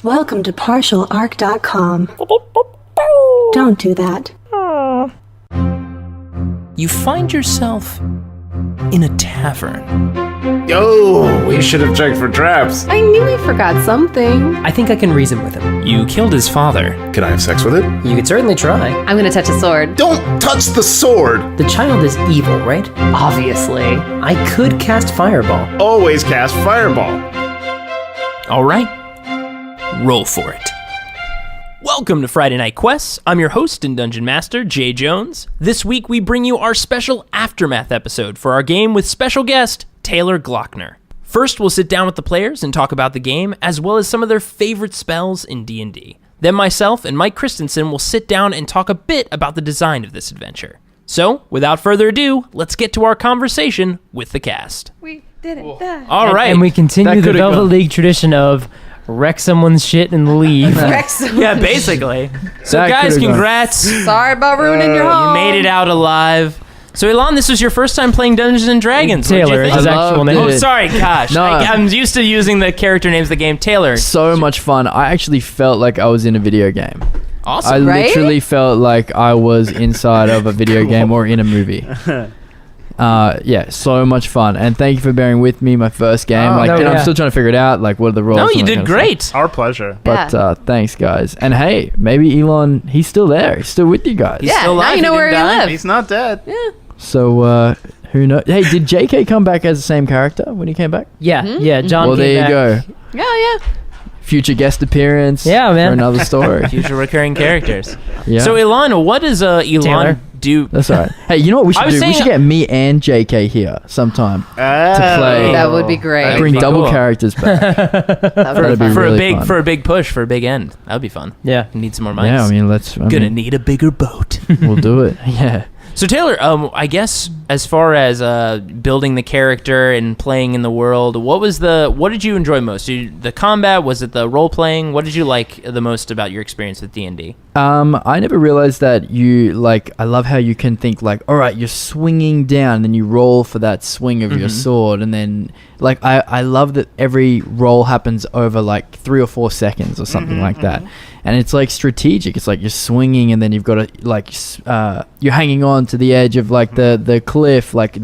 Welcome to partialarc.com. Don't do that. You find yourself in a tavern. Yo, we should have checked for traps. I knew he forgot something. I think I can reason with him. You killed his father. Can I have sex with it? You could certainly try. I'm gonna touch a sword. Don't touch the sword! The child is evil, right? Obviously. I could cast Fireball. Always cast fireball. All right, roll for it. Welcome to Friday Night Quests. I'm your host and Dungeon Master, Jay Jones. This week we bring you our special Aftermath episode for our game with special guest, Taylor Glockner. First, we'll sit down with the players and talk about the game, as well as some of their favorite spells in D&D. Then myself and Mike Christensen will sit down and talk a bit about the design of this adventure. So, without further ado, let's get to our conversation with the cast. We did it. All right. And we continue the could've Velvet gone. League tradition of wreck someone's shit and leave. Yeah, basically. So That guys, could've gone. congrats. Sorry about ruining your home. You made it out alive. So Elon, this was your first time playing Dungeons and Dragons. What'd you Taylor is think? his I actual loved name. Oh, it. sorry, gosh. No. I'm used to using the character names of the game. Taylor. So much fun. I actually felt like I was in a video game. Awesome. I Right? literally felt like I was inside of a video game or in a movie. Yeah, so much fun. And thank you for bearing with me, my first game. no, and I'm yeah. still trying to figure it out, like what are the roles. No, and you that did kind of great. stuff. Our pleasure. But Yeah. thanks, guys. And hey, maybe Elon, he's still there. He's still with you guys. He's Yeah, still alive. now you He know where didn't he die. lives. He's not dead. So, who knows? Hey, did JK come back as the same character when he came back? Yeah, yeah, John Well, came there you back. go. Yeah. Future guest appearance. Yeah, man. For another story. Future recurring characters. Yeah. So Elon, what does Elon Taylor. do? That's all right. Hey, you know what we I should was do? We saying- should get me and JK here sometime. To play. That would be great. That'd Bring be double cool. characters back. That'd be For really a big fun. for a big push for a big end. That would be fun. Yeah. Need some more mics. Yeah, I mean, Gonna need a bigger boat. we'll do it. Yeah. So Taylor, I guess as far as building the character and playing in the world, what did you enjoy most? The combat? Was it the role playing? What did you like the most about your experience with D&D? I never realized that I love how you can think like, all right, you're swinging down and then you roll for that swing of your sword. And then I love that every roll happens over like 3 or 4 seconds or something like that. And it's like strategic. It's like you're swinging and then you've got to you're hanging on to the edge of like the cliff, like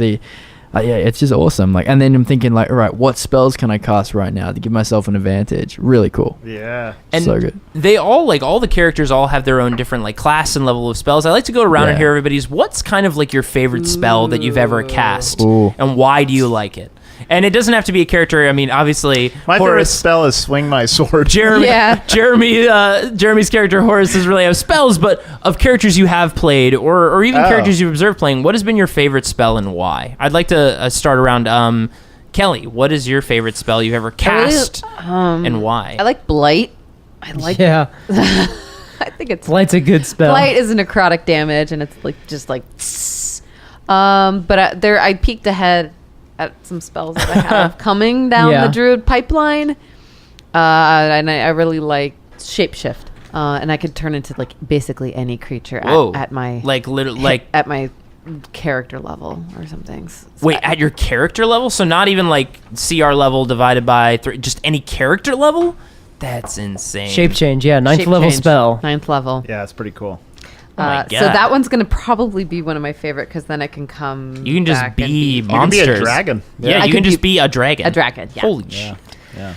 it's just awesome. Like, and then I'm thinking like, all right, what spells can I cast right now to give myself an advantage? Really cool. Yeah. And So good. they all the characters all have their own different like class and level of spells. I like to go around and Yeah. hear everybody's what's kind of like your favorite spell that you've ever cast, Ooh. and why do you like it? And it doesn't have to be a character. I mean, obviously, My favorite Horace, spell is swing my sword. Yeah. Jeremy's character Horace doesn't really have spells, but of characters you have played or even characters you've observed playing, what has been your favorite spell and why? I'd like to start around Kelly. What is your favorite spell you've ever cast and why? I like Blight. Yeah. I think it's Blight's a good spell. Blight is a necrotic damage, and it's but I peeked ahead at some spells that I have coming down Yeah. the druid pipeline, and I really like shapeshift, and I could turn into like basically any creature at my at my character level or something. Wait, at your character level? So not even like CR level divided by 3, just any character level? That's insane. Shape change, yeah. Ninth Shape level change. spell. 9th level. Yeah, it's pretty cool. Oh my God. So that one's gonna probably be one of my favorite because then I can come. You can just back and be You can monsters. be a dragon. Yeah, I you could can just be be a dragon. a dragon. Yeah. Holy shit. Yeah.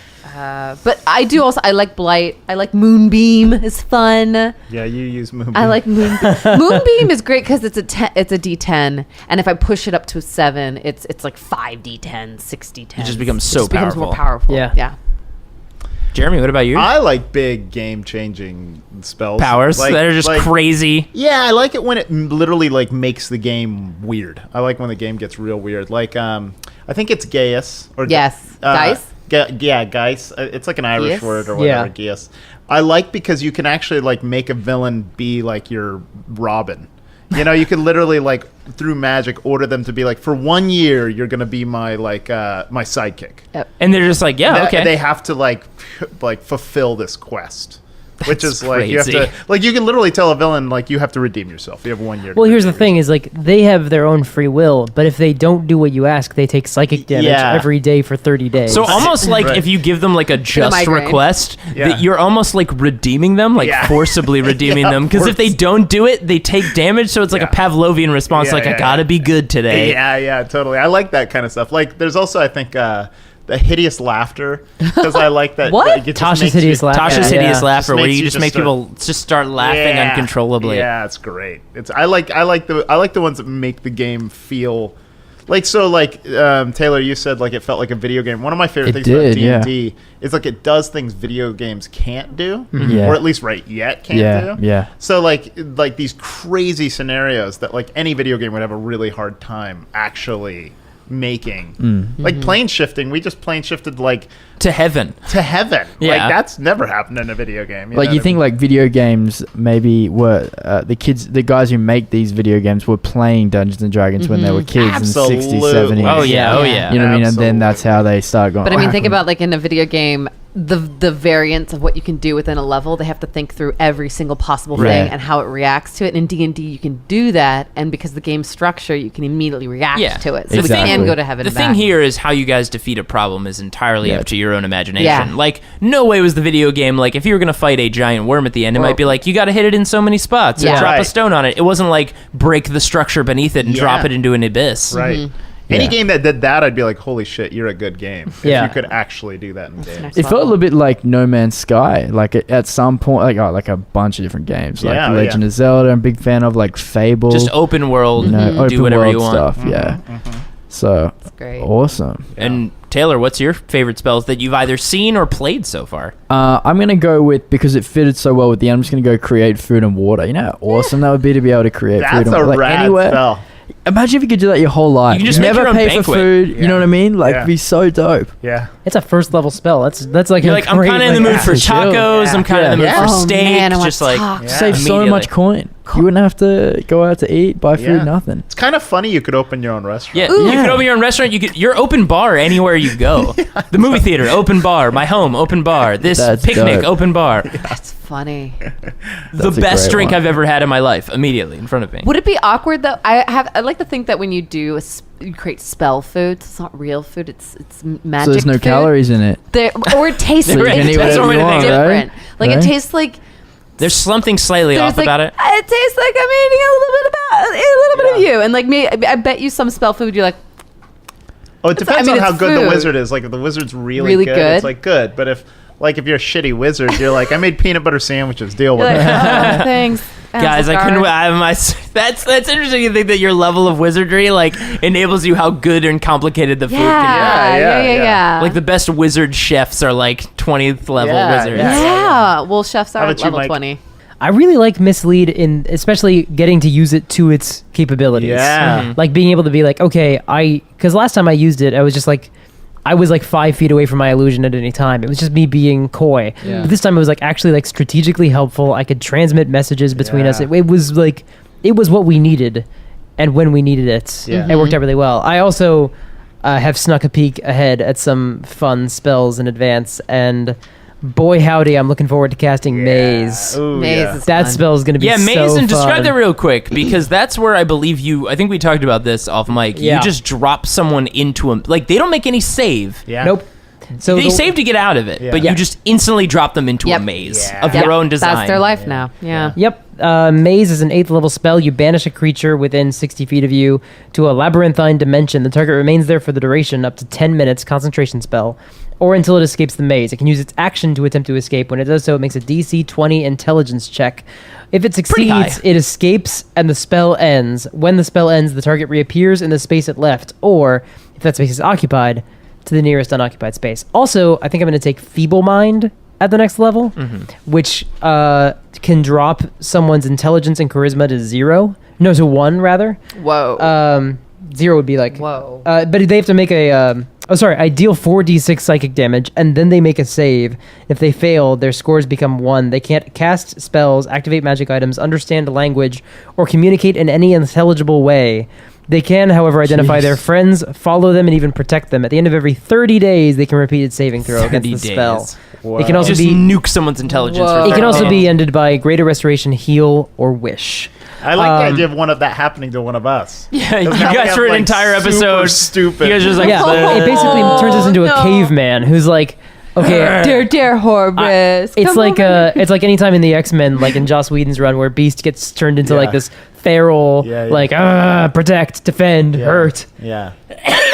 But I do also. I like Blight. I like Moonbeam. Is fun. Yeah, you use Moonbeam. I like Moonbeam. Moonbeam is great because it's a D10, and if I push it up to 7, it's like 5d10, 6d10. It just becomes so becomes more powerful. powerful. Yeah. Yeah. Jeremy, what about you? I like big game-changing spells. Powers Like- that are just like- crazy. Yeah, I like it when it literally like makes the game weird. I like when the game gets real weird. Like I think it's Gaius or Yes. Dice? Yeah, Gaius. It's like an Irish Gaius? word or whatever. Yeah. Gaius. I like because you can actually like make a villain be like your Robin. You know, you could literally like through magic order them to be like, for 1 year you're gonna be my my sidekick. Yep. And they're just like, yeah, okay. They have to like fulfill this quest. which is like you have to you can literally tell a villain like you have to redeem yourself. You have 1 year. Well, here's the thing: is like they have their own free will, but if they don't do what you ask, they take psychic damage every day for 30 days. So almost like if you give them like a just request, that you're almost like redeeming them, like forcibly redeeming them. Because if they don't do it, they take damage. So it's like a Pavlovian response, like I gotta be good today. Yeah, totally. I like that kind of stuff. Like there's also I think. The hideous laughter, because I like that. What? Tasha's hideous laughter, where you just make people just start laughing uncontrollably. Yeah, it's great. I like the ones that make the game feel like Taylor, you said like it felt like a video game. One of my favorite things about D&D is like it does things video games can't do, or at least can't do. Yeah. So like these crazy scenarios that like any video game would have a really hard time actually making. Like plane shifting, we just plane shifted like to heaven. Like that's never happened in a video game. You think like video games maybe were the guys who make these video games were playing Dungeons and Dragons when they were kids in the 60s, 70s. Oh yeah. You know what I mean? And then that's how they start going. But I mean, think about like in a video game, the variance of what you can do within a level. They have to think through every single possible thing and how it reacts to it. And in D&D, you can do that, and because the game's structure, you can immediately react to it. So we can go to heaven. The thing here is how you guys defeat a problem is entirely up to your own imagination. Yeah. Like, no way was the video game like if you were gonna fight a giant worm at the end, it might be like you got to hit it in so many spots and drop a stone on it. It wasn't like break the structure beneath it and drop it into an abyss. Right. Any game that did that, I'd be like, holy shit, you're a good game. If you could actually do that in games. It felt a little bit like No Man's Sky. Like at some point, like a bunch of different games. Like Legend of Zelda, I'm a big fan of, like Fable. Just open world, do whatever you want. Stuff, So, that's great. Awesome. And Taylor, what's your favorite spells that you've either seen or played so far? I'm going to go with, because it fitted so well with the end, I'm just going to go create food and water. You know how awesome that would be to be able to create food and water. That's a rad spell. Imagine if you could do that your whole life. You can just never pay for food. You know what I mean? Like, it'd be so dope. Yeah. It's a first level spell. That's like you're like, I'm kind of in the mood for tacos. I'm kind of in the mood for steak. Man, just like save so much coin. You wouldn't have to go out to eat, buy food, nothing. It's kind of funny. You could open your own restaurant. Yeah, you could open your own restaurant. You're open bar anywhere you go. The movie theater, open bar. My home, open bar. This picnic, open bar. That's funny. The best drink I've ever had in my life, immediately in front of me. Would it be awkward though? I like to think that when you do you create spell food, it's not real food. It's magic. So there's no calories in it. Or it tastes different. Right? Like it tastes like. There's something slightly off about it. It tastes like I'm eating a little bit of you, and like me, I bet you some spell food you're like. Oh, it depends on how good the wizard is. Like if the wizard's really good, it's like good. But if you're a shitty wizard, you're like, I made peanut butter sandwiches. Deal with it. Oh, thanks. Guys, I couldn't. That's interesting to think that your level of wizardry like enables you how good and complicated the food can be. Yeah. Like the best wizard chefs are like 20th level wizards. Yeah. Well, chefs are at level 20. I really like Mislead in especially getting to use it to its capabilities. Yeah. Like being able to be like, okay, because last time I used it, I was just like, I was like 5 feet away from my illusion at any time. It was just me being coy. Yeah. But this time it was like actually like strategically helpful. I could transmit messages between us. It was like, it was what we needed and when we needed it. Yeah. It worked out really well. I also have snuck a peek ahead at some fun spells in advance, and boy howdy, I'm looking forward to casting Maze. Ooh, Maze is that fun. spell is going to be Maze, so and describe fun. that real quick, because that's where I believe I think we talked about this off mic. You just drop someone into them. Like, they don't make any save. Yeah. Nope. So they save to get out of it, but you just instantly drop them into a maze of your own design. That's their life now. Yeah. Yep. Maze is an 8th level spell. You banish a creature within 60 feet of you to a labyrinthine dimension. The target remains there for the duration, up to 10 minutes, concentration spell, or until it escapes the maze. It can use its action to attempt to escape. When it does so, it makes a DC 20 intelligence check. If it succeeds, it escapes and the spell ends. When the spell ends, the target reappears in the space it left, or if that space is occupied, to the nearest unoccupied space. Also, I think I'm going to take Feeble Mind at the next level, which can drop someone's intelligence and charisma to 0. No, to 1, rather. Whoa. 0 would be like... Whoa. But they have to make a... I deal 4d6 psychic damage, and then they make a save. If they fail, their scores become 1. They can't cast spells, activate magic items, understand language, or communicate in any intelligible way. They can, however, identify their friends, follow them, and even protect them. At the end of every 30 days, they can repeat a saving throw against the spell. Wow. It can also just nuke someone's intelligence. It can also be ended by greater restoration, heal, or wish. I like the idea of one of that happening to one of us. Yeah, you guys for an entire episode. Stupid. You guys just like, it basically turns us into a caveman who's like, okay, dear Horus. it's like anytime in the X-Men, like in Joss Whedon's run, where Beast gets turned into like this feral, like protect, defend, hurt. Yeah.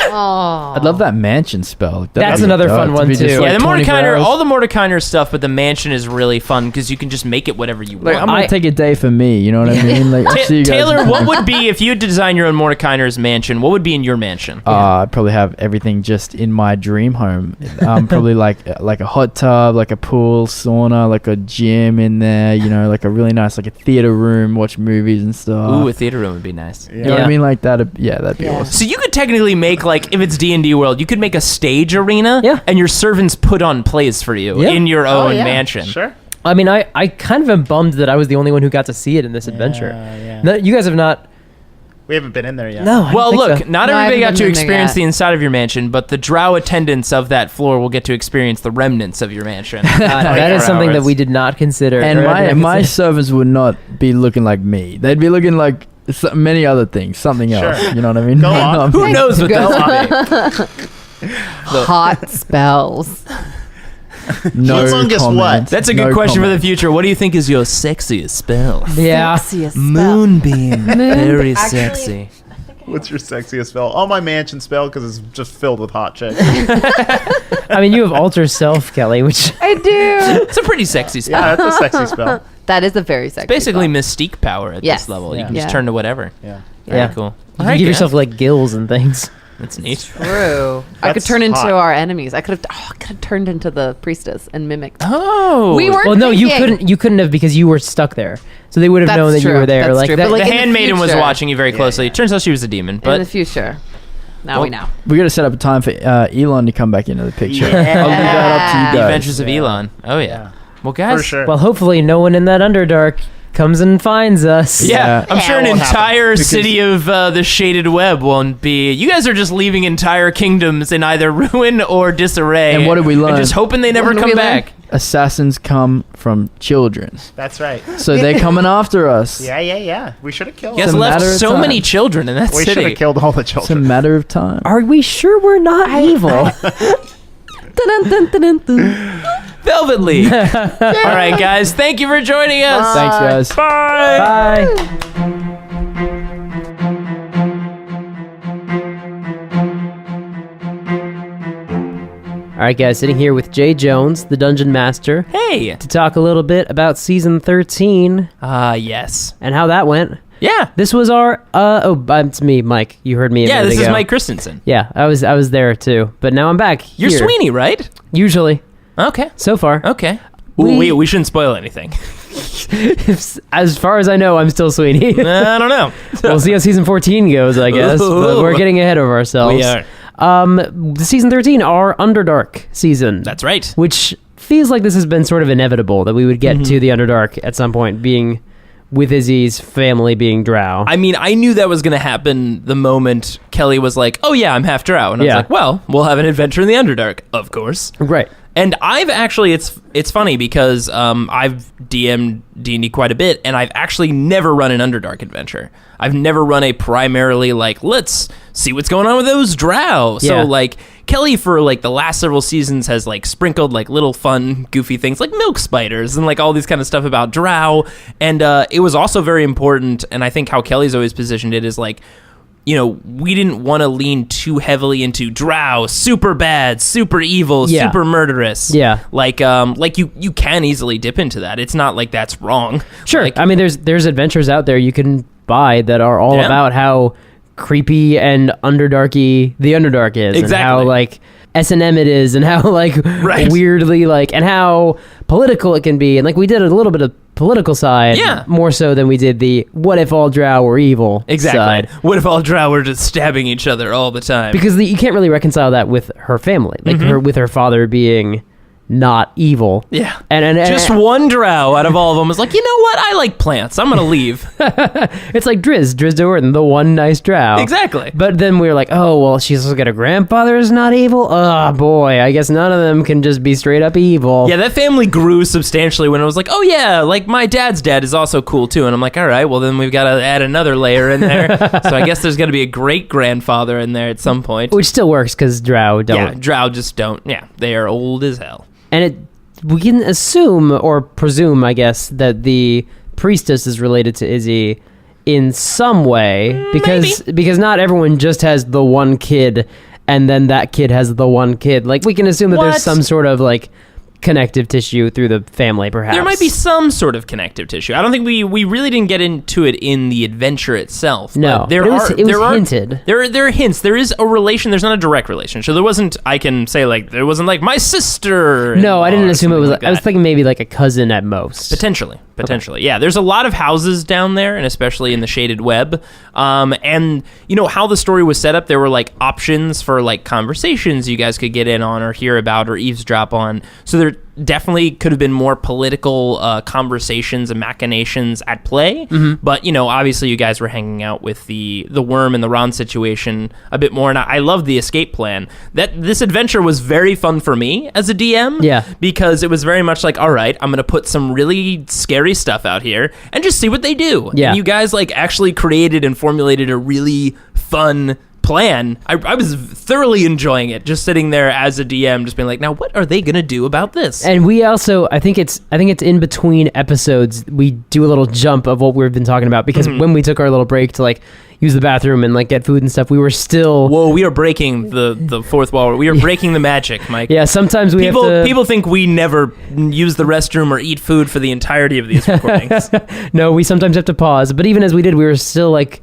I'd love that mansion spell. That's another fun one too. Yeah, the Mordekainer, all the Mordekainer stuff, but the mansion is really fun because you can just make it whatever you want. Like, I'm gonna take a day for me. You know what I mean? Like, I'll see you guys. Taylor, what would be if you had to design your own Mordekainer's mansion? What would be in your mansion? I'd probably have everything just in my dream home. Probably like a hot tub, like a pool, sauna, like a gym in there. You know, like a really nice like a theater room, watch movies and stuff. Ooh, a theater room would be nice. You know what I mean? Like that. Yeah, that'd be awesome. So you could technically make like if it's D&D world, you could make a stage arena, and your servants put on plays for you in your own mansion. Sure. I mean, I kind of am bummed that I was the only one who got to see it in this adventure. Yeah. No, you guys have not. We haven't been in there yet. No. Well, look, so. not everybody got to experience the inside of your mansion, but the drow attendants of that floor will get to experience the remnants of your mansion. That is something that we did not consider. And my servants would not be looking like me. They'd be looking like many other things, something else. You know what I mean? Go on. Who knows what they'll be? Hot spells. Humongous what? That's a good question for the future. What do you think is your sexiest spell? Yeah. Sexiest spell. Moonbeam. Very sexy. What's your sexiest spell? Oh, my mansion spell, because it's just filled with hot chicks. I mean, you have alter self, Kelly, which I do. It's a pretty sexy spell. Yeah, that's a sexy spell. That is a very sexy. It's basically spell. mystique power at this level. You can just turn to whatever. Yeah. Very cool. you can give yourself like gills and things. That's neat. True. I could turn into our enemies. I could have turned into the priestess and mimicked. Oh, we weren't. Well, no, thinking. you couldn't have because you were stuck there. So they would have known that you were there. That's like true. that, But, like, the in the handmaiden was future. watching you very closely. It turns out she was a demon. But In the future. Now we know. We got to set up a time for Elon to come back into the picture. Yeah. I'll leave that up to you guys. The Adventures of Elon. Oh yeah. Well, guys. For sure. well, hopefully no one in that Underdark comes and finds us. Yeah, I'm sure an it won't happen, entire because- city of the Shaded Web won't be. You guys are just leaving entire kingdoms in either ruin or disarray. And what did we learn? And just hoping they never What did come we back. Assassins come from children, That's right. so they're coming after us. Yeah. We should have killed You guys them. left matter of so time. many children in that We should city. have killed all the It's a children. matter of time. Are we sure we're not evil? Velvet League. All right, guys. Thank you for joining us. Thanks, guys. Bye. Bye. All right, guys, sitting here with Jay Jones, the Dungeon Master, Hey. to talk a little bit about Season 13 Yes. and how that went. Yeah. This was our, it's me, Mike. You heard me a Yeah, minute this is ago. Mike Christensen. Yeah, I was there too, but now I'm back You're here. Sweeney, right? Usually, Okay. so far. Okay. We- We shouldn't spoil anything. As far as I know, I'm still Sweeney. I don't know. We'll see how Season 14 goes, I guess, but we're getting ahead of ourselves. We are. Season 13, our Underdark season. That's right. Which feels like this has been sort of inevitable that we would get to the Underdark at some point, being with Izzy's family being drow. I mean, I knew that was going to happen the moment Kelly was like, oh yeah, I'm half drow. And I was Yeah. like, well, we'll have an adventure in the Underdark, of course. Right. And I've actually, it's funny because I've DM'd D&D quite a bit, and I've actually never run an Underdark adventure. I've never run a primarily, like, let's see what's going on with those drow. Yeah. So, like, Kelly for, like, the last several seasons has, like, sprinkled, like, little fun, goofy things, like milk spiders and, like, all these kind of stuff about drow. And it was also very important, and I think how Kelly's always positioned it is, like, you know, we didn't want to lean too heavily into drow, super bad, super evil, Yeah. super murderous. Yeah. Like you can easily dip into that. It's not like that's wrong. Sure. Like, I mean, there's adventures out there you can buy that are all Yeah. about how creepy and underdarky the Underdark is, and how Exactly. like S&M it is, and how like Right. weirdly like, and how political it can be, and like we did a little bit of political side, Yeah. more so than we did the what if all drow were evil exactly. side. What if all drow were just stabbing each other all the time? Because you can't really reconcile that with her family, like Mm-hmm. her with her father being not evil. Yeah. And just one drow out of all of them was like, you know what? I like plants. I'm going to leave. It's like Drizzt Do'Urden, the one nice drow. Exactly. But then we were like, oh, well, she's also got a grandfather is not evil? Oh, boy. I guess none of them can just be straight up evil. Yeah, that family grew substantially when it was like, oh, yeah, like my dad's dad is also cool, too. And I'm like, all right, well, then we've got to add another layer in there. So I guess there's going to be a great-grandfather in there at some point. Which still works because drow don't. Yeah, drow just don't. Yeah, they are old as hell. And we can assume or presume, I guess, that the priestess is related to Izzy in some way because not everyone just has the one kid and then that kid has the one kid. Like, we can assume that there's some sort of like connective tissue through the family, perhaps. There might be some sort of connective tissue. I don't think we really didn't get into it in the adventure itself. No, there it was hinted. There are hints. There is a relation. There's not a direct relation. So there wasn't. I can say like there wasn't like my sister. No, I didn't assume it was. Like I was thinking maybe like a cousin at most. Potentially. Yeah, there's a lot of houses down there, and especially in the Shaded Web. And you know how the story was set up. There were like options for like conversations you guys could get in on or hear about or eavesdrop on. So there definitely could have been more political conversations and machinations at play. Mm-hmm. But you know, obviously, you guys were hanging out with the worm and the Ron situation a bit more, and I loved the escape plan. That this adventure was very fun for me as a DM. Yeah, because it was very much like, all right, I'm gonna put some really scary stuff out here and just see what they do. Yeah. And you guys like actually created and formulated a really fun plan. I was thoroughly enjoying it, just sitting there as a DM, just being like, now what are they gonna do about this? And we also, I think it's in between episodes, we do a little jump of what we've been talking about because when we took our little break to like use the bathroom and like get food and stuff, we were still... Whoa, we are breaking the fourth wall. We are breaking the magic, Mike. Yeah, sometimes people think we never use the restroom or eat food for the entirety of these recordings. No, we sometimes have to pause. But even as we did, we were still like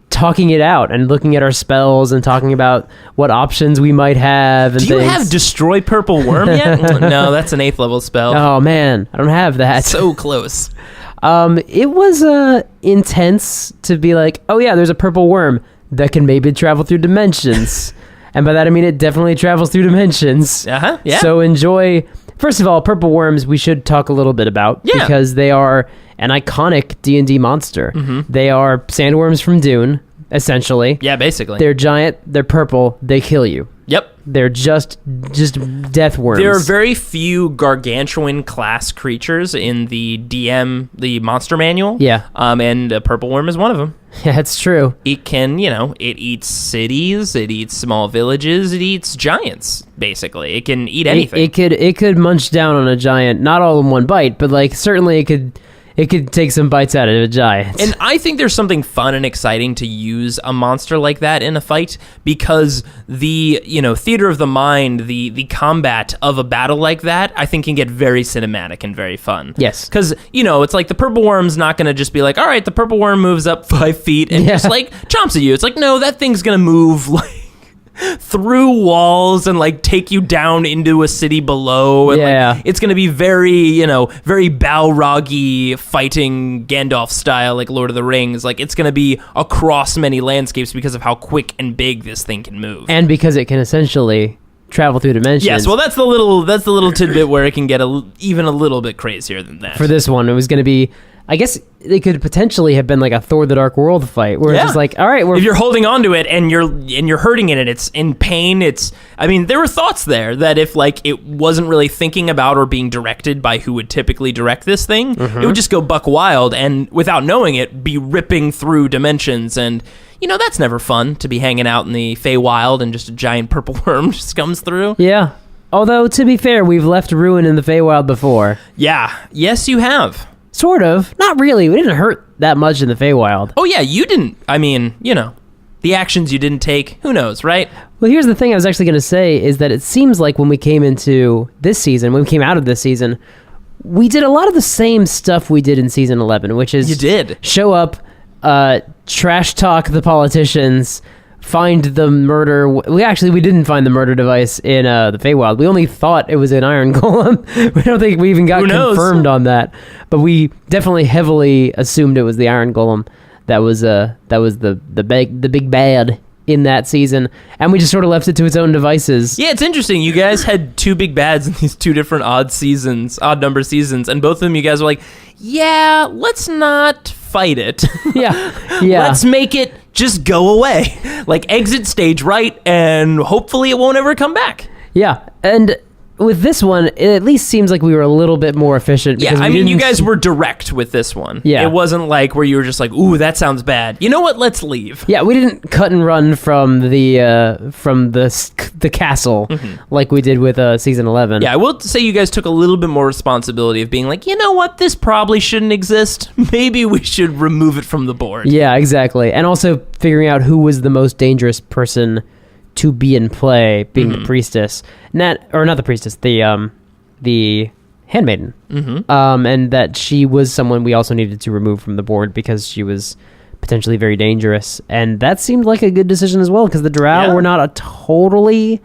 talking it out and looking at our spells and talking about what options we might have. And do you have Destroy Purple Worm yet? No, that's an 8th level spell. Oh man, I don't have that. So close. It was intense to be like, oh yeah, there's a purple worm that can maybe travel through dimensions. And by that I mean it definitely travels through dimensions. Uh-huh, yeah. So enjoy... First of all, purple worms we should talk a little bit about because they are an iconic D&D monster. Mm-hmm. They are sandworms from Dune, essentially. Yeah, basically. They're giant, they're purple, they kill you. Yep. They're just death worms. There are very few gargantuan class creatures in the monster manual. Yeah. And a purple worm is one of them. Yeah, it's true. It can, it eats cities, it eats small villages, it eats giants, basically. It can eat anything. It could munch down on a giant, not all in one bite, but like certainly it could take some bites out of a giant. And I think there's something fun and exciting to use a monster like that in a fight because the, theater of the mind, the combat of a battle like that, I think can get very cinematic and very fun. Yes. Because, it's like the purple worm's not going to just be like, all right, the purple worm moves up 5 feet and just like chomps at you. It's like, no, that thing's going to move like through walls and like take you down into a city below, and like, it's gonna be very very Balroggy fighting Gandalf style, like Lord of the Rings. Like it's gonna be across many landscapes because of how quick and big this thing can move, and because it can essentially travel through dimensions. Yes, well that's the little tidbit where it can get even a little bit crazier than that. For this one, it was gonna be, I guess it could potentially have been like a Thor the Dark World fight where it's just like, all right, if you're holding on to it and you're hurting it and it's in pain, there were thoughts there that if like it wasn't really thinking about or being directed by who would typically direct this thing, it would just go buck wild and without knowing it be ripping through dimensions, and that's never fun to be hanging out in the Feywild and just a giant purple worm just comes through. Yeah. Although to be fair, we've left ruin in the Feywild before. Yeah. Yes, you have. Sort of. Not really. We didn't hurt that much in the Feywild. Oh, yeah, you didn't. I mean, the actions you didn't take, who knows, right? Well, here's the thing I was actually going to say is that it seems like when we came out of this season, we did a lot of the same stuff we did in Season 11, which is... You did. Show up, trash talk the politicians, find the murder... We didn't find the murder device in the Feywild. We only thought it was an iron golem. We don't think we even got confirmed on that. But we definitely heavily assumed it was the iron golem that was the big bad in that season, and we just sort of left it to its own devices. Yeah, it's interesting. You guys had two big bads in these two different odd number seasons, and both of them you guys were like, yeah, let's not fight it. Yeah. Let's make it just go away. Like, exit stage right, and hopefully it won't ever come back. Yeah, and with this one, it at least seems like we were a little bit more efficient. Yeah, I mean, you guys were direct with this one. Yeah. It wasn't like where you were just like, ooh, that sounds bad. You know what? Let's leave. Yeah, we didn't cut and run from the castle like we did with season 11. Yeah, I will say you guys took a little bit more responsibility of being like, you know what? This probably shouldn't exist. Maybe we should remove it from the board. Yeah, exactly. And also figuring out who was the most dangerous person to be in play, being the priestess, not the priestess, the handmaiden, and that she was someone we also needed to remove from the board because she was potentially very dangerous, and that seemed like a good decision as well because the drow were not totally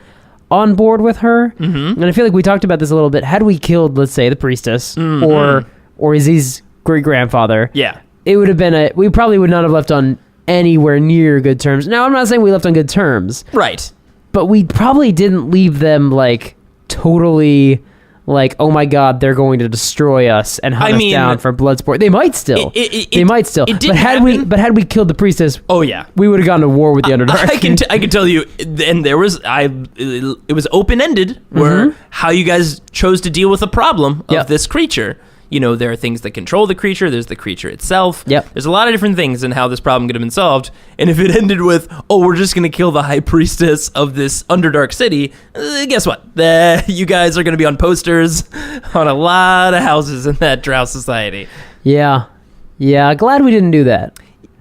on board with her, and I feel like we talked about this a little bit. Had we killed, let's say, the priestess or Izzy's great grandfather, it would have been we probably would not have left on anywhere near good terms. Now, I'm not saying we left on good terms. Right. But we probably didn't leave them, like, totally, like, oh my god, they're going to destroy us and hunt us down for Bloodsport. They might still. They might still. But had we killed the priestess, we would have gone to war with the Underdark. I can tell you, and it was open-ended, where how you guys chose to deal with the problem of this creature. You know, there are things that control the creature. There's the creature itself. There's a lot of different things in how this problem could have been solved. And if it ended with, we're just going to kill the high priestess of this Underdark city, guess what? You guys are going to be on posters on a lot of houses in that drow society. Yeah. Glad we didn't do that.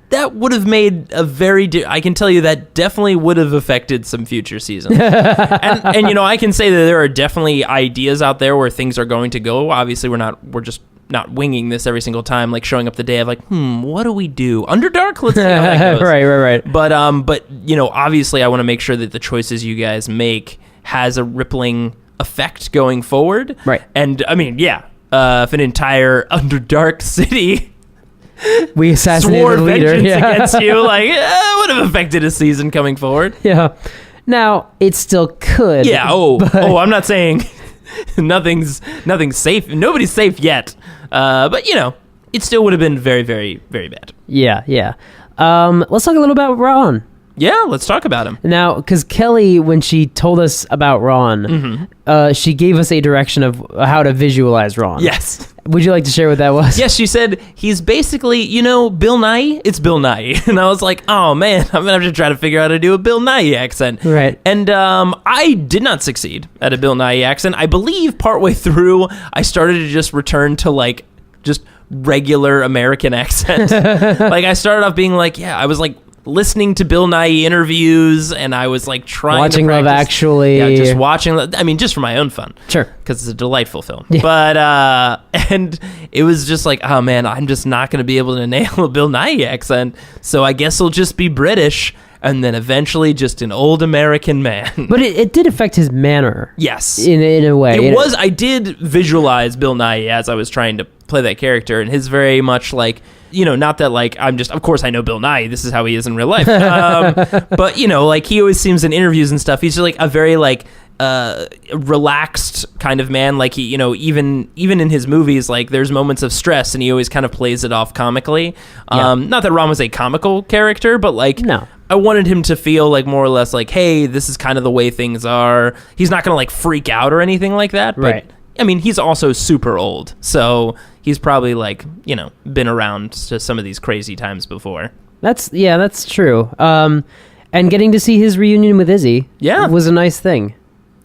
That would have made I can tell you that definitely would have affected some future seasons. and you know, I can say that there are definitely ideas out there where things are going to go. Obviously, we're just not winging this every single time, like showing up the day of like, what do we do? Underdark? Let's see how that goes. Right. But you know, obviously I want to make sure that the choices you guys make has a rippling effect going forward. Right. And I mean, if an entire Underdark city we assassinated the leader against you, like, would have affected a season coming forward. Yeah. Now it still could. Yeah. I'm not saying nothing's safe. Nobody's safe yet. But you know, it still would have been very, very, very bad. Yeah. Let's talk a little about Ron. Yeah, let's talk about him. Now, because Kelly, when she told us about Ron, she gave us a direction of how to visualize Ron. Yes. Would you like to share what that was? Yes, she said he's basically, you know, Bill Nye. It's Bill Nye. And I was like, oh man, I'm going to have to try to figure out how to do a Bill Nye accent. Right. And I did not succeed at a Bill Nye accent. I believe partway through, I started to just return to like, just regular American accent. Like I started off being like, I was like, listening to Bill Nye interviews, and I was like watching to practice. Love Actually. Yeah, just watching. I mean, just for my own fun. Sure. Because it's a delightful film. Yeah. But, and it was just like, oh man, I'm just not going to be able to nail a Bill Nye accent, so I guess he'll just be British, and then eventually just an old American man. But it did affect his manner. Yes. In a way. I did visualize Bill Nye as I was trying to play that character, and his very much like, you know, not that like of course I know Bill Nye, this is how he is in real life. But you know, like he always seems in interviews and stuff, he's just like a very like relaxed kind of man. Like he, you know, even in his movies, like there's moments of stress and he always kind of plays it off comically. Not that Ron was a comical character, but like, no. I wanted him to feel like more or less like, hey, this is kind of the way things are. He's not gonna like freak out or anything like that. But right. I mean, he's also super old, so he's probably like, you know, been around to some of these crazy times before. That's true. And getting to see his reunion with Izzy, was a nice thing.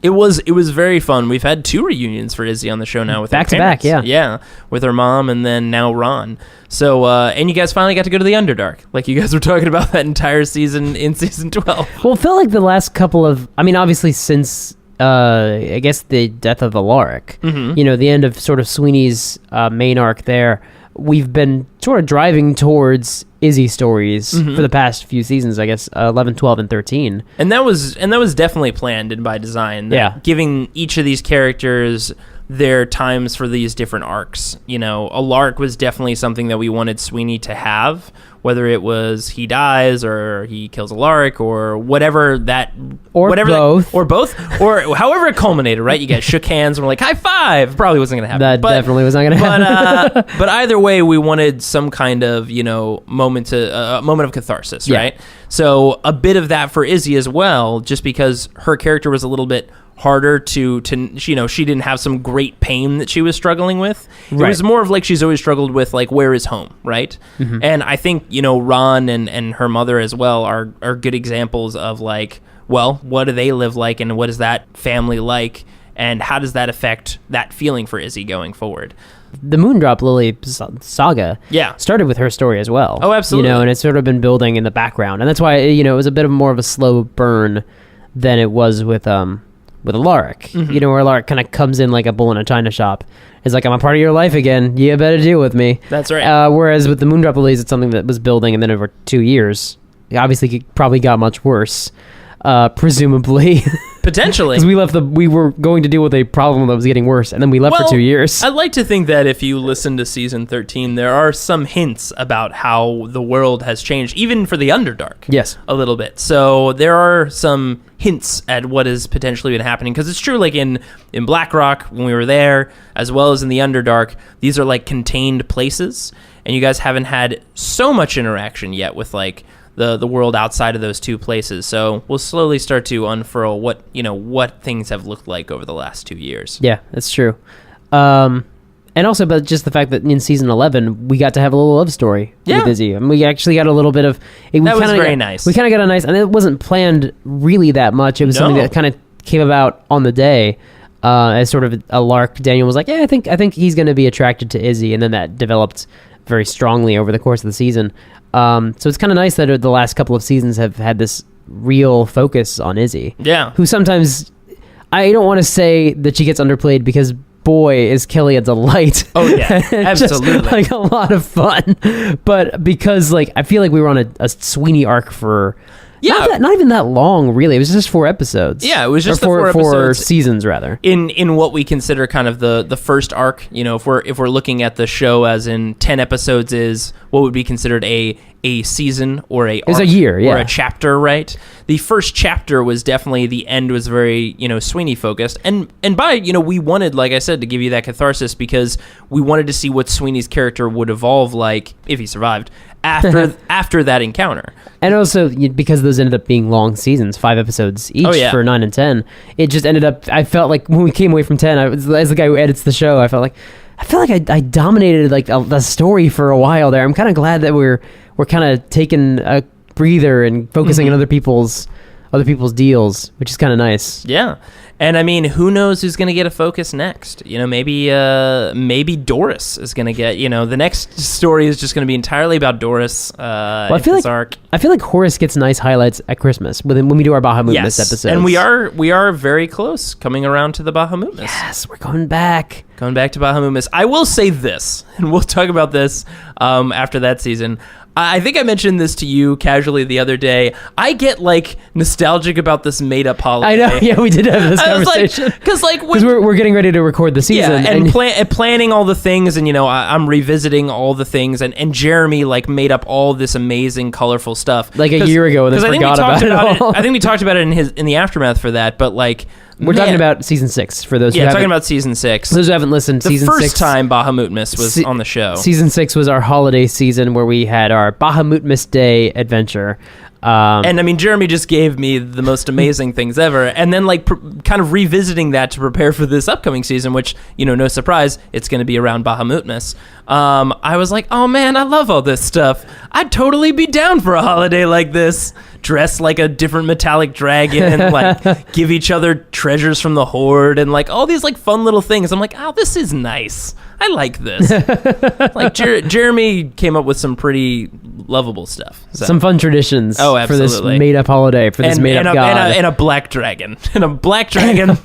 It was very fun. We've had 2 reunions for Izzy on the show now with back her parents. to back, yeah, with her mom and then now Ron. So and you guys finally got to go to the Underdark, like you guys were talking about that entire season in season 12. Well, it felt like the last couple of, I mean, obviously since I guess the death of Alaric, you know, the end of sort of Sweeney's main arc there, we've been sort of driving towards Izzy stories for the past few seasons, I guess 11, 12, and 13. And that was definitely planned and by design. Yeah. Giving each of these characters there are times for these different arcs. A lark was definitely something that we wanted Sweeney to have, whether it was he dies or he kills a lark or whatever that... Or both. Or however it culminated, right? You guys shook hands and were like, high five! Probably wasn't going to happen. Definitely was not going to happen. But either way, we wanted some kind of, moment of catharsis, right? So a bit of that for Izzy as well, just because her character was a little bit harder to she didn't have some great pain that she was struggling with. It was more of like she's always struggled with like, where is home, right? Mm-hmm. And I think Ron and her mother as well are good examples of like, well, what do they live like, and what is that family like, and how does that affect that feeling for Izzy going forward? The Moondrop Lily saga started with her story as well. Oh, absolutely. And it's sort of been building in the background, and that's why it was a bit more of a slow burn than it was with a lark, mm-hmm. Where a lark kind of comes in like a bull in a china shop. It's like, I'm a part of your life again. You better deal with me. That's right. Whereas with the Moondrop Lilies, it's something that was building, and then over 2 years, obviously it probably got much worse, presumably. Potentially. Because we were going to deal with a problem that was getting worse, and then we left for 2 years. I'd like to think that if you listen to season 13, there are some hints about how the world has changed, even for the Underdark. Yes. A little bit. So there are some hints at what has potentially been happening, because it's true, like in Blackrock, when we were there, as well as in the Underdark, these are like contained places, and you guys haven't had so much interaction yet with like the world outside of those two places. So we'll slowly start to unfurl what things have looked like over the last 2 years. Yeah, that's true. And also, but just the fact that in season 11, we got to have a little love story with Izzy. And we actually got a little bit of... That was very nice. We kind of got a nice... And it wasn't planned really that much. It was something that kind of came about on the day as sort of a lark. Daniel was like, I think he's going to be attracted to Izzy. And then that developed very strongly over the course of the season. So it's kind of nice that the last couple of seasons have had this real focus on Izzy. Yeah. Who sometimes... I don't want to say that she gets underplayed, because... boy, is Kelly a delight. Oh yeah, absolutely. Just, like, a lot of fun. But because like I feel like we were on a Sweeney arc for not even that long, really. It was just 4 episodes. Yeah, it was just four episodes. Seasons rather. In what we consider kind of the first arc, if we're looking at the show as in 10 episodes is what would be considered a season or a arc, it's a year, or a chapter, right? The first chapter was definitely, the end was very, Sweeney focused. And by, we wanted, like I said, to give you that catharsis, because we wanted to see what Sweeney's character would evolve like if he survived after that encounter. And also because those ended up being long seasons, 5 episodes each for 9 and 10, it just ended up, I felt like when we came away from 10, as the guy who edits the show, I felt like I dominated like the story for a while there. I'm kind of glad that we're kind of taking a breather and focusing on other people's deals, which is kind of nice. Yeah. And I mean, who knows who's going to get a focus next? Maybe Doris is going to get, the next story is just going to be entirely about Doris. I feel like Horace gets nice highlights at Christmas when we do our Bahamutmas episodes. And we are very close, coming around to the Bahamutmas. Yes, we're going back. Going back to Bahamutmas. I will say this, and we'll talk about this after that season. I think I mentioned this to you casually the other day. I get like nostalgic about this made-up holiday. I know. Yeah, we did have this conversation. Because we're getting ready to record the season, and planning all the things, and I'm revisiting all the things, and Jeremy like made up all this amazing, colorful stuff like a year ago, and then forgot about it all. I think we talked about it in the aftermath for that, but like. We're talking about season 6 for those who haven't... talking about season 6. Those who haven't listened, season 6... The first time Bahamutmas was on the show. Season 6 was our holiday season where we had our Bahamutmas Day adventure. And I mean, Jeremy just gave me the most amazing things ever. And then like kind of revisiting that to prepare for this upcoming season, which, no surprise, it's going to be around Bahamutmas. I was like, oh man, I love all this stuff. I'd totally be down for a holiday like this. Dress like a different metallic dragon, like give each other treasures from the Horde, and like all these like fun little things. I'm like, oh, this is nice. I like this. Like Jeremy came up with some pretty lovable stuff. So. Some fun traditions for this made-up holiday, for this made-up god. And a black dragon. And a black dragon.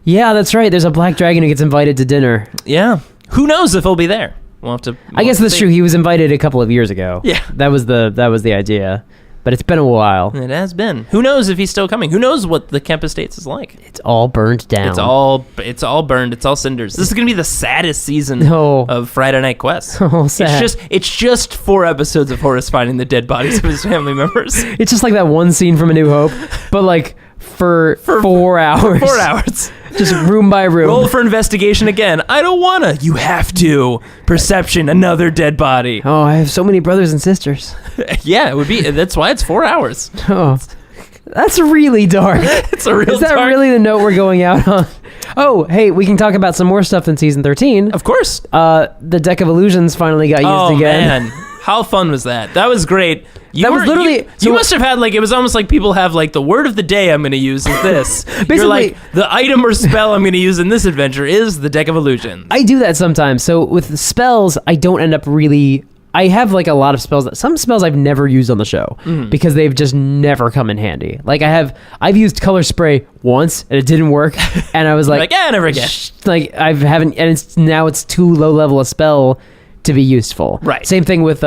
Yeah, that's right. There's a black dragon who gets invited to dinner. Yeah. Who knows if he'll be there? I guess that's true. He was invited a couple of years ago. Yeah. That was the idea. but it's been a while. It has been. Who knows if he's still coming? Who knows what the Kemp Estates is like? It's all burned down. It's all burned. It's all cinders. This is going to be the saddest season of Friday Night Quest. Oh, sad. It's just 4 episodes of Horace finding the dead bodies of his family members. It's just like that one scene from A New Hope, but like for 4 hours. 4 hours. Just room by room. Roll for investigation again. I don't wanna. You have to. Perception, another dead body. Oh, I have so many brothers and sisters. Yeah, it would be. That's why it's 4 hours. Oh, that's really dark. It's a real Is that dark. really the note we're going out on? Oh, hey, we can talk about some more stuff in season 13. Of course. The Deck of Illusions finally got used again. Man. How fun was that? That was great. You must have had it was almost like people have the word of the day I'm going to use is this. Basically, you're like, the item or spell I'm going to use in this adventure is the Deck of Illusions. I do that sometimes. So with the spells, I don't end up really... I have a lot of spells. Some spells I've never used on the show because they've just never come in handy. I've used color spray once and it didn't work, and I was like, never again. I haven't, and it's too low level a spell to be useful. Right. Same thing with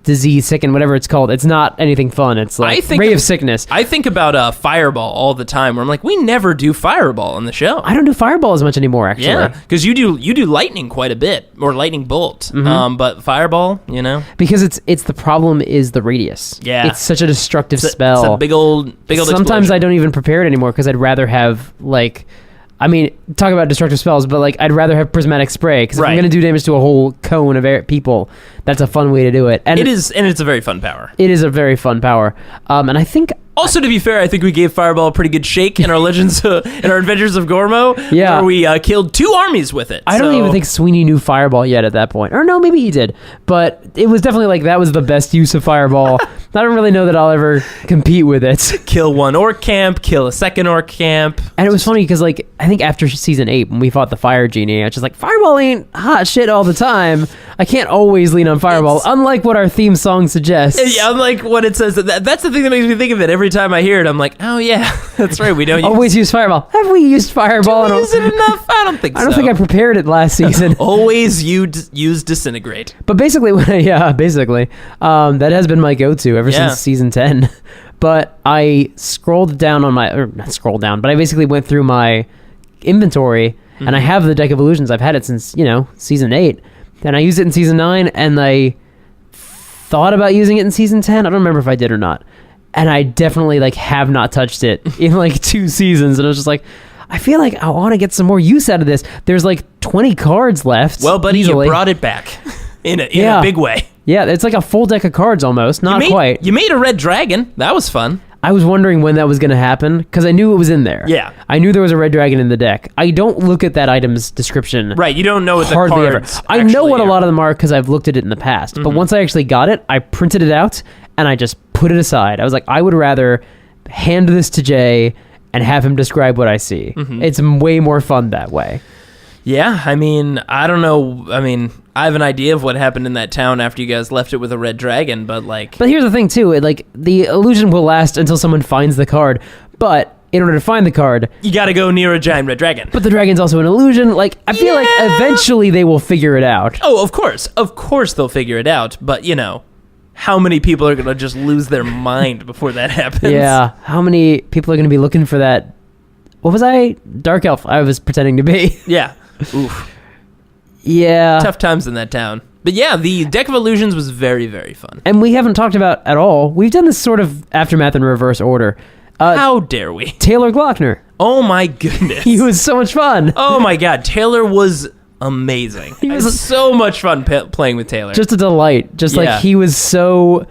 disease, sicken, whatever it's called. It's not anything fun. It's ray of sickness. I think about fireball all the time. Where I'm like, we never do fireball on the show. I don't do fireball as much anymore, actually. Yeah, because you do lightning quite a bit, or lightning bolt. But fireball, because it's the problem is the radius. Yeah, it's such a destructive spell. It's a big old. Sometimes explosion. I don't even prepare it anymore because I'd rather have talk about destructive spells, but I'd rather have prismatic spray because if I'm going to do damage to a whole cone of people, that's a fun way to do it. And it's a very fun power. It is a very fun power, and I think. Also, to be fair, I think we gave Fireball a pretty good shake in our Legends, in our Adventures of Gormo, where we killed 2 armies with it. I don't even think Sweeney knew Fireball yet at that point. Or no, maybe he did. But it was definitely that was the best use of Fireball. I don't really know that I'll ever compete with it. Kill 1 orc camp, kill a 2nd orc camp. And it was funny because, I think after season 8, when we fought the Fire Genie, I was just Fireball ain't hot shit all the time. I can't always lean on Fireball, unlike what our theme song suggests. Yeah, unlike what it says. That's the thing that makes me think of it. Every time I hear it, I'm like, oh yeah, that's right. We don't always use Fireball. Have we used Fireball? Did we use it enough? I don't think so. I don't think I prepared it last season. Always use Disintegrate. But basically, that has been my go-to ever since season 10. But I scrolled down on not scrolled down, but I basically went through my inventory, and I have the Deck of Illusions. I've had it since, season 8. And I used it in season 9, and I thought about using it in season 10. I don't remember if I did or not. And I definitely have not touched it in 2 seasons. And I was just I feel like I want to get some more use out of this. There's 20 cards left. Well, buddy, you brought it back in a big way. Yeah, it's a full deck of cards almost. Not quite. You made a red dragon. That was fun. I was wondering when that was going to happen because I knew it was in there. Yeah. I knew there was a red dragon in the deck. I don't look at that item's description. Right, you don't know what the cards I know what a lot of them are because I've looked at it in the past. But once I actually got it, I printed it out and I just put it aside. I was I would rather hand this to Jay and have him describe what I see. It's way more fun that way. Yeah, I don't know. I have an idea of what happened in that town after you guys left it with a red dragon, but But here's the thing, too. The illusion will last until someone finds the card, but in order to find the card... You gotta go near a giant red dragon. But the dragon's also an illusion. I feel like eventually they will figure it out. Oh, of course. Of course they'll figure it out, but, how many people are gonna just lose their mind before that happens? Yeah, how many people are gonna be looking for that... What was I? Dark Elf I was pretending to be. Yeah. Oof. Yeah. Tough times in that town. But yeah, the Deck of Illusions was very, very fun. And we haven't talked about at all. We've done this sort of aftermath in reverse order. How dare we? Taylor Glockner. Oh my goodness. He was so much fun. Oh my god, Taylor was amazing. It was so much fun playing with Taylor. Just a delight. He was so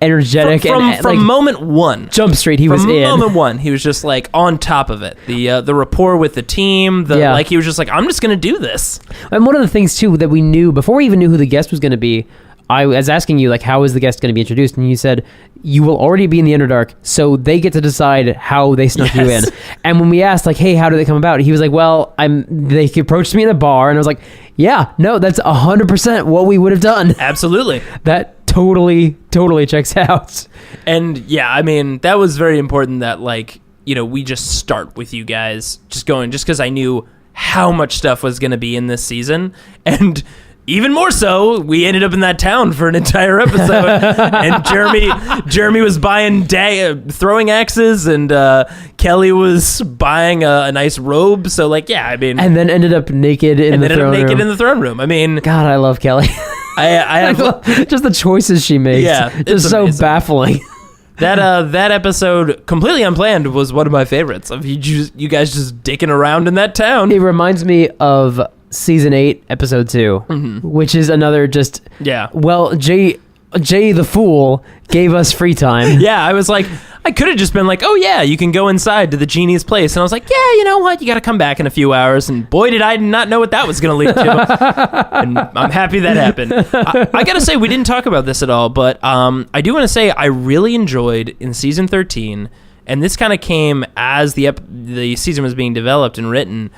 energetic from moment 1. Jump Street, he was in. From moment 1, he was just on top of it. The rapport with the team, he was just I'm just gonna do this. And one of the things too that we knew before we even knew who the guest was gonna be, I was asking you how is the guest gonna be introduced, and you said you will already be in the Underdark, so they get to decide how they snuck you in. And when we asked hey, how do they come about, he was well, they approached me in the bar, and I was yeah, no, that's 100% what we would have done. Absolutely. That totally checks out. And yeah, that was very important that we just start with you guys just because I knew how much stuff was going to be in this season. And even more so, we ended up in that town for an entire episode, and Jeremy was buying throwing axes, and Kelly was buying a nice robe. So like, yeah, I mean, and then ended up naked in the throne room. I mean, God, I love Kelly. I love just the choices she makes. Yeah, it's so baffling. That episode, completely unplanned, was one of my favorites. Of you guys just dicking around in that town. It reminds me of season 8, episode 2, which is another just Well, Jay the Fool gave us free time. Yeah, I was like, I could have just been like, oh yeah, you can go inside to the genie's place, and I was like, yeah, you know what, you got to come back in a few hours, and boy, did I not know what that was going to lead to. And I'm happy that happened. I got to say, we didn't talk about this at all, but I do want to say I really enjoyed in season 13, and this kind of came as the season was being developed and written,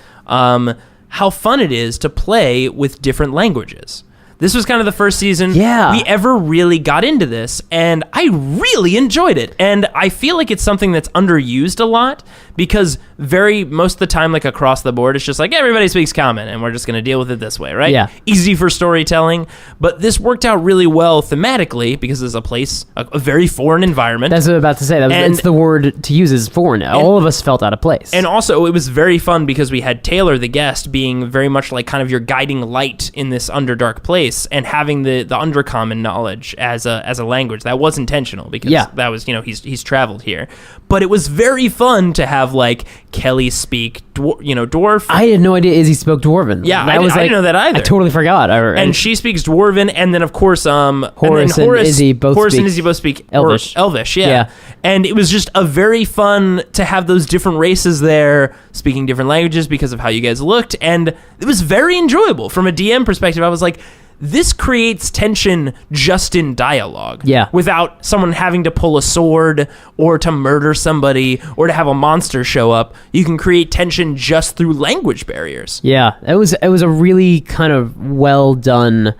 how fun it is to play with different languages. This was kind of the first season we ever really got into this, and I really enjoyed it. And I feel like it's something that's underused a lot, because most of the time, like across the board, it's just like everybody speaks common, and we're just going to deal with it this way, right? Yeah. Easy for storytelling. But this worked out really well thematically, because it's a very foreign environment. That's what I was about to say. It's the word to use is foreign. All of us felt out of place. And also, it was very fun because we had Taylor, the guest, being very much like kind of your guiding light in this underdark place, and having the undercommon knowledge as a language. That was intentional, because that was, he's traveled here. But it was very fun to have like Kelly speak dwarf. I had no idea Izzy spoke Dwarven. Yeah, I didn't know that either. I totally forgot. And she speaks Dwarven, and then of course Horace and Izzy both speak Elvish. Elvish, yeah. And it was just a very fun to have those different races there speaking different languages because of how you guys looked, and it was very enjoyable from a DM perspective. I was like, this creates tension just in dialogue. Yeah. Without someone having to pull a sword or to murder somebody or to have a monster show up. You can create tension just through language barriers. Yeah. It was a really kind of well done,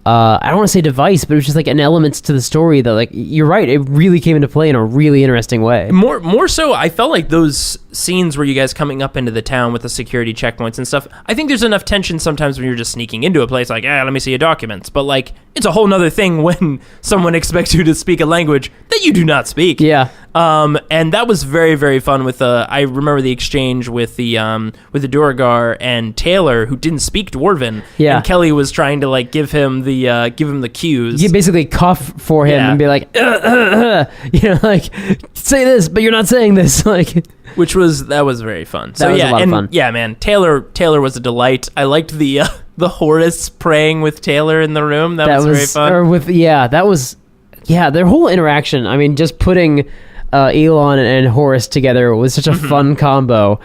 I don't want to say device, but it was just like an element to the story that, like, you're right, it really came into play in a really interesting way. More so, I felt like those scenes where you guys coming up into the town with the security checkpoints and stuff, I think there's enough tension sometimes when you're just sneaking into a place like, let me see your documents. But like, it's a whole nother thing when someone expects you to speak a language that you do not speak. Yeah. And that was very, very fun with I remember the exchange with the Duragar and Taylor, who didn't speak Dwarven. Yeah. And Kelly was trying to like give him the cues. You basically cough for him and be like, like, say this, but you're not saying this. Like, that was very fun. That was a lot of fun. Yeah, man, Taylor was a delight. I liked the Horace praying with Taylor in the room. That was very fun. Their whole interaction. I mean, just putting Elon and Horace together was such a fun combo,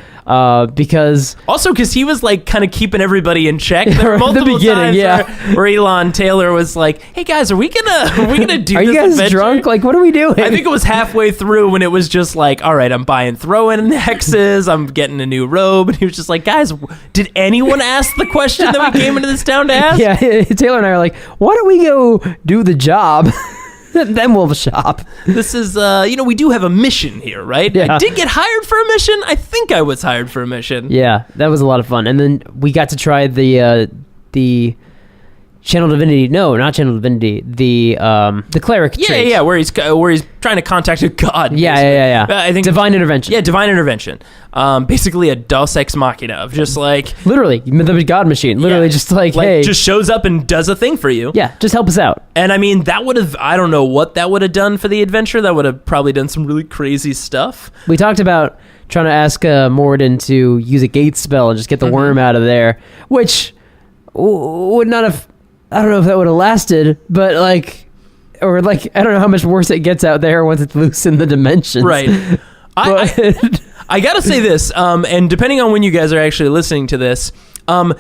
because he was like kind of keeping everybody in check. There were multiple times where Elon Taylor was like, "Hey guys, are we gonna do? Are this you guys adventure? drunk? Like, what are we doing?" I think it was halfway through when it was just like, "All right, I'm buying throw-in hexes. I'm getting a new robe," and he was just like, "Guys, did anyone ask the question that we came into this town to ask?" Yeah, Taylor and I are like, "Why don't we go do the job?" Then we'll shop. This is, we do have a mission here, right? Yeah. I did get hired for a mission. I think I was hired for a mission. Yeah, that was a lot of fun. And then we got to try the Channel Divinity. No, not Channel Divinity. The Cleric. trait. Yeah, where he's trying to contact a god. Yeah. I think Divine Intervention. Yeah, Divine Intervention. Basically a Deus Ex Machina of just like literally the God machine. Literally just like, hey, just shows up and does a thing for you. Yeah, just help us out. And I mean, that would have, I don't know what that would have done for the adventure. That would have probably done some really crazy stuff. We talked about trying to ask Moradin to use a gate spell and just get the worm out of there, which would not have. I don't know if that would have lasted, but I don't know how much worse it gets out there once it's loose in the dimensions. Right. I gotta say this, and depending on when you guys are actually listening to this,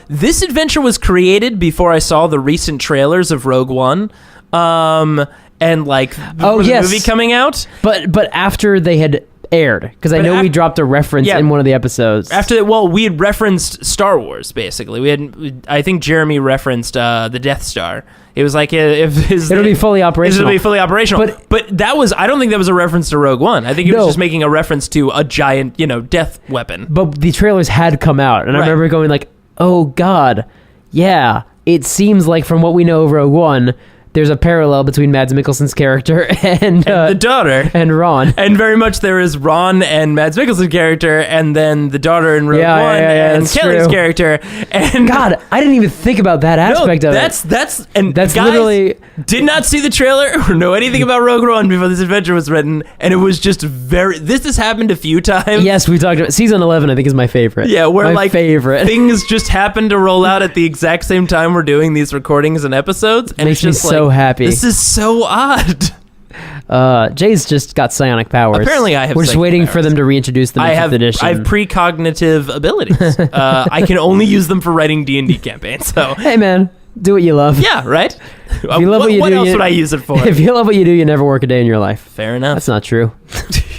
this adventure was created before I saw the recent trailers of Rogue One, and the movie coming out. But after they had aired, because I know we dropped a reference in one of the episodes. After that, we had referenced Star Wars, basically. I think Jeremy referenced the Death Star. It was like, it'll be fully operational. But that was, I don't think that was a reference to Rogue One. I think it was just making a reference to a giant, death weapon. But the trailers had come out, and I remember going like, oh God, yeah, it seems like from what we know of Rogue One, there's a parallel between Mads Mikkelsen's character and the daughter. And Ron. And very much there is Ron and Mads Mikkelsen's character, and then the daughter in Rogue One, and Kelly's character. And God, I didn't even think about that aspect of it. That's guys, literally... did not see the trailer or know anything about Rogue One before this adventure was written, and it was just this has happened a few times. Yes, we talked about... Season 11, I think, is my favorite. Yeah, where my favorite. Things just happen to roll out at the exact same time we're doing these recordings and episodes, and Makes it's just me so happy. This is so odd. Jay's just got psionic powers. Apparently I have. We're just waiting for them to reintroduce them in 5th edition. I have precognitive abilities. I can only use them for writing D&D campaigns. So hey man, do what you love. Yeah, right? If you love what else would I use it for? If you love what you do, you never work a day in your life. Fair enough. That's not true.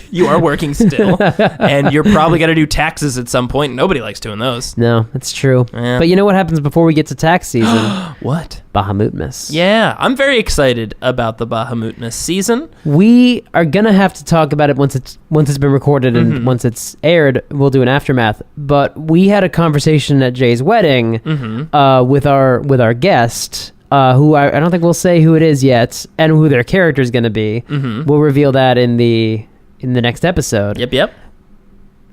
You are working still, and you're probably got to do taxes at some point. Nobody likes doing those. No, that's true. Yeah. But you know what happens before we get to tax season? What? Bahamutmas. Yeah, I'm very excited about the Bahamutmas season. We are gonna have to talk about it once it's been recorded and once it's aired. We'll do an aftermath. But we had a conversation at Jay's wedding with our guest. Who I don't think we'll say who it is yet, and who their character is going to be. We'll reveal that in the next episode. Yep.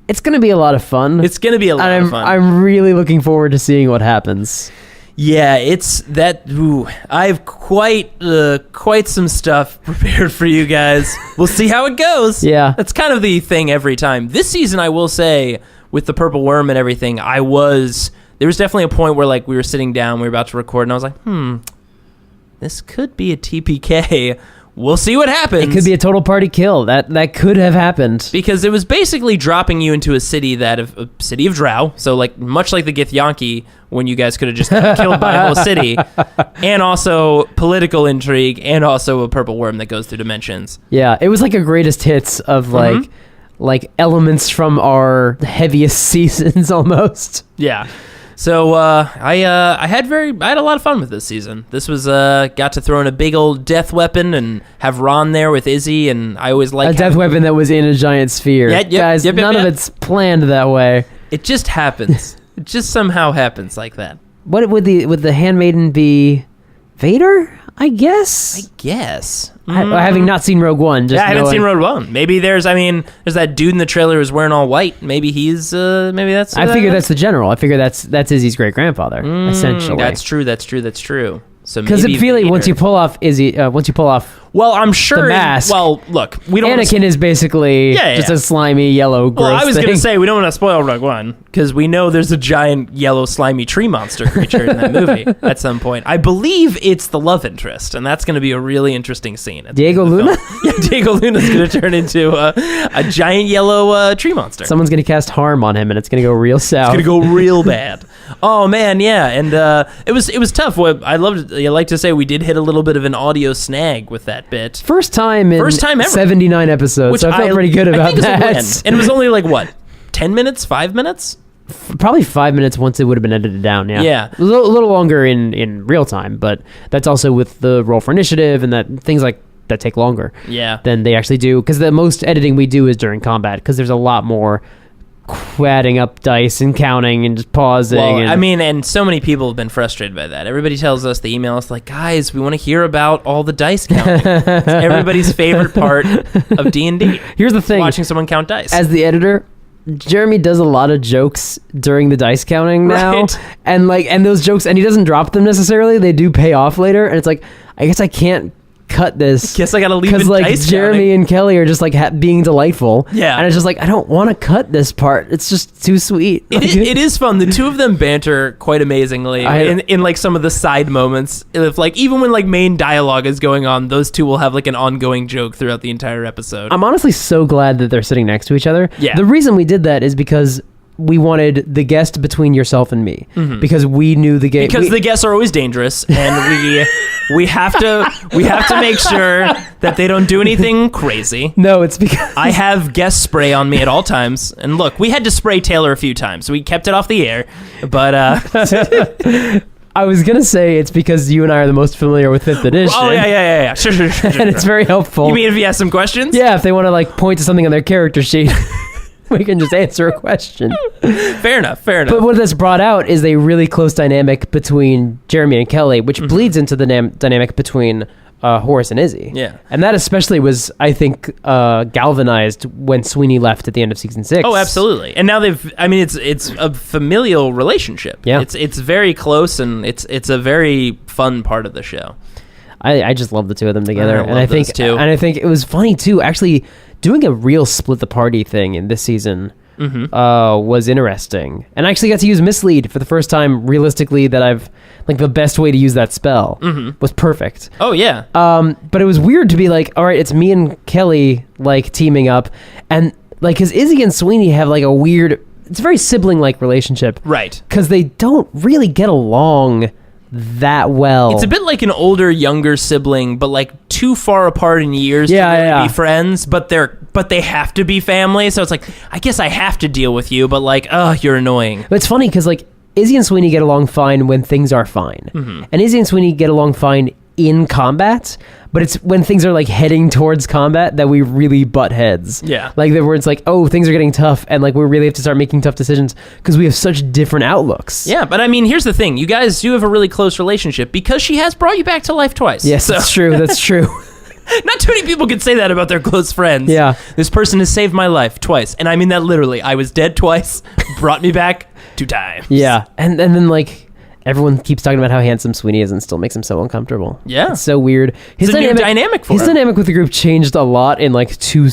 It's going to be a lot of fun. It's going to be a lot of fun. I'm really looking forward to seeing what happens. Yeah, it's that. Ooh, I have quite some stuff prepared for you guys. We'll see how it goes. Yeah, that's kind of the thing every time. This season, I will say, with the purple worm and everything, there was definitely a point where like we were sitting down, we were about to record, and I was like, this could be a TPK. We'll see what happens. It could be a total party kill. That could have happened. Because it was basically dropping you into a city of Drow. So like much like the Githyanki, when you guys could have just got killed by a whole city. And also political intrigue, and also a purple worm that goes through dimensions. Yeah, it was like a greatest hits of like elements from our heaviest seasons almost. Yeah. So I had a lot of fun with this season. This was got to throw in a big old death weapon and have Ron there with Izzy, and I always like a death weapon that was in a giant sphere. Guys, none of it's planned that way. It just happens. It just somehow happens like that. What would the handmaiden be? Vader? I guess. Having not seen Rogue One, I haven't seen Rogue One. Maybe there's that dude in the trailer who's wearing all white. Maybe he's maybe that's. I figure that's the general. I figure that's Izzy's great grandfather. Essentially, that's true. So because it feels like once you pull off Izzy, well, I'm sure. The mask. Well, look, we don't. Anakin is basically just a slimy yellow. Gross I was going to say we don't want to spoil Rogue One because we know there's a giant yellow slimy tree monster creature in that movie at some point. I believe it's the love interest, and that's going to be a really interesting scene. Diego Luna. Yeah, Diego Luna's going to turn into a giant yellow tree monster. Someone's going to cast harm on him, and it's going to go real south. It's going to go real bad. Oh man, yeah, and it was tough. I like to say we did hit a little bit of an audio snag with that bit. First time ever. 79 episodes, so I felt pretty good about that. And it was only like, what, 10 minutes, 5 minutes? Probably 5 minutes once it would have been edited down, yeah. Yeah. A little longer in real time, but that's also with the roll for initiative and that things like that take longer than they actually do, because the most editing we do is during combat, because there's a lot more adding up dice and counting and just pausing. Well, and so many people have been frustrated by that. Everybody tells us, they email us like, guys, we want to hear about all the dice counting. It's everybody's favorite part of D&D. Here's the thing. Watching someone count dice. As the editor, Jeremy does a lot of jokes during the dice counting now. Right. And those jokes, and he doesn't drop them necessarily. They do pay off later. And it's like, I guess I can't cut this. Guess I gotta leave it because like dice Jeremy counting. And Kelly are just like being delightful. Yeah, and it's just like I don't want to cut this part. It's just too sweet. It is fun. The two of them banter quite amazingly in like some of the side moments. If like even when like main dialogue is going on, those two will have like an ongoing joke throughout the entire episode. I'm honestly so glad that they're sitting next to each other. Yeah. The reason we did that is because we wanted the guest between yourself and me, because we knew the game. Because the guests are always dangerous, and we have to make sure that they don't do anything crazy. No, it's because I have guest spray on me at all times. And look, we had to spray Taylor a few times. We kept it off the air, but I was gonna say it's because you and I are the most familiar with 5th edition. Oh yeah. Sure. And it's very helpful. You mean if you ask some questions? Yeah, if they want to like point to something on their character sheet. we can just answer a question. Fair enough. But what that's brought out is a really close dynamic between Jeremy and Kelly, which bleeds into the dynamic between Horace and Izzy. Yeah. And that especially was, I think, galvanized when Sweeney left at the end of season 6. Oh, absolutely. And now it's a familial relationship. Yeah. It's very close, and it's a very fun part of the show. I just love the two of them together. I think it was funny too, actually doing a real split the party thing in this season. Was interesting, and I actually got to use mislead for the first time realistically. That I've like the best way to use that spell was perfect. Oh yeah. But it was weird to be like, all right, it's me and Kelly like teaming up, and like because Izzy and Sweeney have like a weird, it's a very sibling like relationship, right? Because they don't really get along that well. It's a bit like an older younger sibling, but like too far apart in years to really be friends, but they have to be family. So it's like, I guess I have to deal with you, but like, oh, you're annoying. But it's funny because like Izzy and Sweeney get along fine when things are fine, and Izzy and Sweeney get along fine in combat, but it's when things are like heading towards combat that we really butt heads. Yeah. Like where it's like, oh, things are getting tough, and like we really have to start making tough decisions because we have such different outlooks. Yeah, but I mean, here's the thing. You guys do have a really close relationship because she has brought you back to life twice. Yes, that's true. That's true. Not too many people can say that about their close friends. Yeah. This person has saved my life twice. And I mean that literally. I was dead twice, brought me back 2 times. Yeah. And then like everyone keeps talking about how handsome Sweeney is and still makes him so uncomfortable. Yeah. It's so weird. It's a new dynamic for his him. dynamic with the group changed a lot in like 2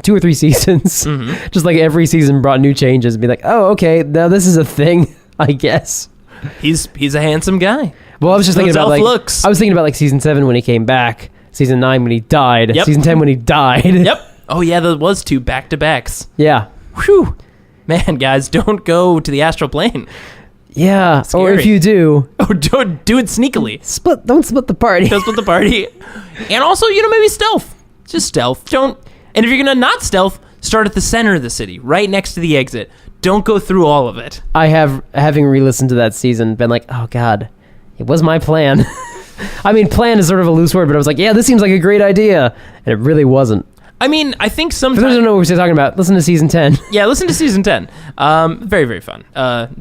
or 3 seasons. Just like every season brought new changes and be like, oh, okay, now this is a thing, I guess. He's a handsome guy. Well, I was just thinking about like looks. I was thinking about like season 7 when he came back, season 9 when he died, Yep. season 10 when he died. Yep. Oh yeah, there was 2 back-to-backs. Yeah. Whew. Man, guys, don't go to the astral plane. Yeah. Scary. Or if you do, don't do it sneakily. don't split the party. Don't split the party. And also, maybe stealth. Just stealth. And if you're gonna not stealth, start at the center of the city, right next to the exit. Don't go through all of it. I have, having re-listened to that season, been like, oh god, it was my plan. I mean, plan is sort of a loose word, but I was like, yeah, this seems like a great idea, and it really wasn't. I mean, I think sometimes... For those who don't know what we're talking about, listen to season 10. Yeah, listen to season 10. Very, very fun.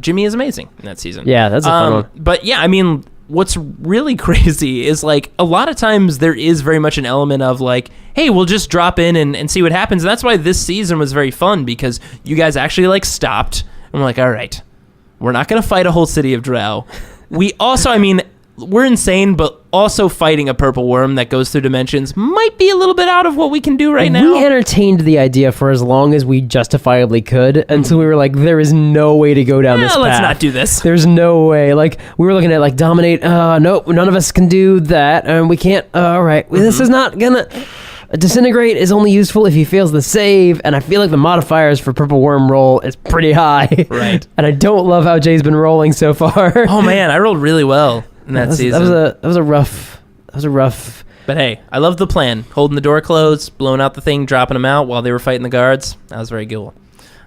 Jimmy is amazing in that season. Yeah, that's a fun one. But yeah, I mean, what's really crazy is like a lot of times there is very much an element of like, hey, we'll just drop in and see what happens. And that's why this season was very fun, because you guys actually like stopped and we're like, all right, we're not going to fight a whole city of drow. We also, I mean... We're insane, but also fighting a purple worm that goes through dimensions might be a little bit out of what we can do right now. We entertained the idea for as long as we justifiably could until we were like, there is no way to go down this path. Let's not do this. There's no way. Like, we were looking at, like, dominate. Nope, none of us can do that. And we can't. All right. This is not gonna... Disintegrate is only useful if he fails the save, and I feel like the modifiers for purple worm roll is pretty high. Right. And I don't love how Jay's been rolling so far. Oh, man, I rolled really well in that season. That was a rough. But hey, I love the plan. Holding the door closed, blowing out the thing, dropping them out while they were fighting the guards. That was very cool.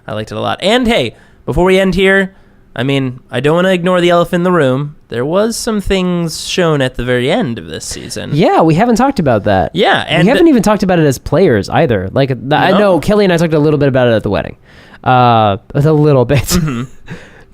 I liked it a lot. And hey, before we end here, I mean, I don't want to ignore the elephant in the room. There was some things shown at the very end of this season. Yeah, we haven't talked about that. Yeah, and we haven't even talked about it as players either. Like, I know Kelly and I talked a little bit about it at the wedding. A little bit.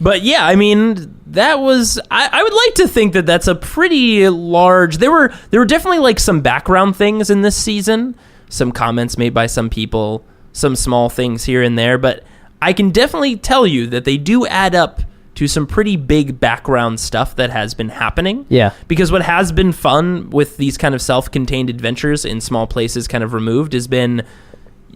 But yeah, I mean, that was... I would like to think that that's a pretty large... There were definitely like some background things in this season. Some comments made by some people. Some small things here and there. But I can definitely tell you that they do add up to some pretty big background stuff that has been happening. Yeah. Because what has been fun with these kind of self-contained adventures in small places kind of removed has been...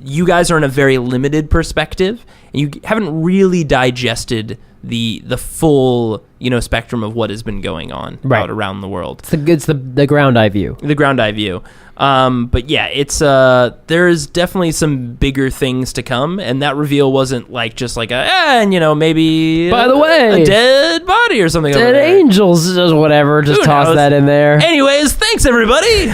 You guys are in a very limited perspective, and you haven't really digested the full, spectrum of what has been going on out around the world. It's the ground eye view. The ground eye view. But yeah, it's there's definitely some bigger things to come, and that reveal wasn't like just like maybe by the way, a dead body or something. Dead angels, just whatever. Just toss that in there. Anyways, thanks everybody.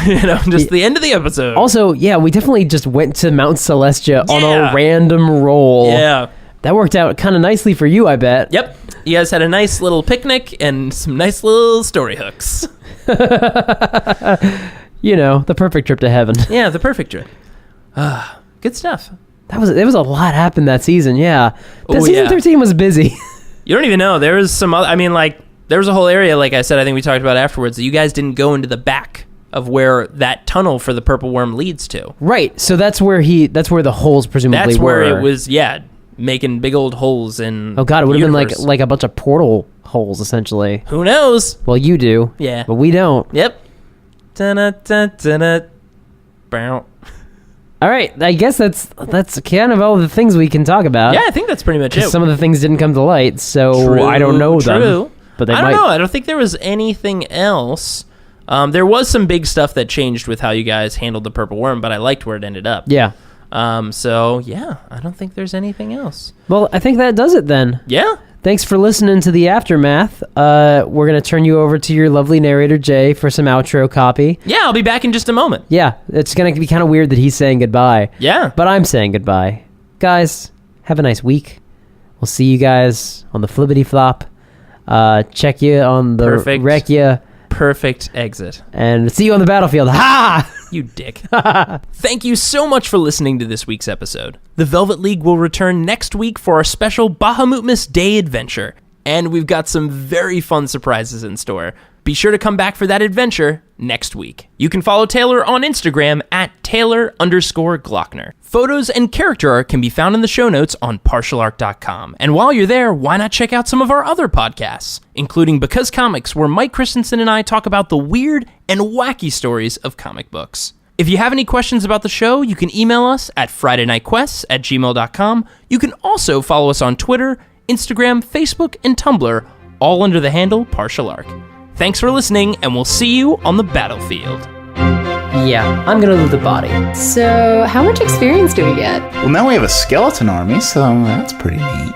Just the end of the episode. Also, yeah, we definitely just went to Mount Celestia on a random roll. Yeah. That worked out kind of nicely for you, I bet. Yep. You guys had a nice little picnic and some nice little story hooks. The perfect trip to heaven. Yeah, the perfect trip. Good stuff. There was a lot happened that season. Yeah, season 13 was busy. You don't even know. There was some other. I mean, like there was a whole area. Like I said, I think we talked about afterwards. That you guys didn't go into the back of where that tunnel for the purple worm leads to. Right. So that's where the holes presumably were. That's where it was. Yeah, making big old holes in. Oh God, it would have been like a bunch of portal holes essentially. Who knows? Well, you do. Yeah, but we don't. Yep. Bow. All right, I guess that's kind of all the things we can talk about. Yeah, I think that's pretty much it. Some of the things didn't come to light, so I don't know them. But I don't know. I don't think there was anything else. There was some big stuff that changed with how you guys handled the purple worm, but I liked where it ended up. Yeah. So yeah, I don't think there's anything else. Well, I think that does it then. Yeah. Thanks for listening to the Aftermath. We're going to turn you over to your lovely narrator, Jay, for some outro copy. Yeah, I'll be back in just a moment. Yeah, it's going to be kind of weird that he's saying goodbye. Yeah. But I'm saying goodbye. Guys, have a nice week. We'll see you guys on the flippity flop. Check you on the wreck ya. Perfect exit. And see you on the battlefield. Ha! You dick. Thank you so much for listening to this week's episode. The Velvet League will return next week for our special Bahamutmas Day adventure. And we've got some very fun surprises in store. Be sure to come back for that adventure next week. You can follow Taylor on Instagram at Taylor_Glockner. Photos and character art can be found in the show notes on partialarc.com. And while you're there, why not check out some of our other podcasts, including Because Comics, where Mike Christensen and I talk about the weird and wacky stories of comic books. If you have any questions about the show, you can email us at FridayNightQuests@gmail.com. You can also follow us on Twitter, Instagram, Facebook, and Tumblr, all under the handle Partial Arc. Thanks for listening, and we'll see you on the battlefield. Yeah, I'm gonna loot the body. So, how much experience do we get? Well, now we have a skeleton army, so that's pretty neat.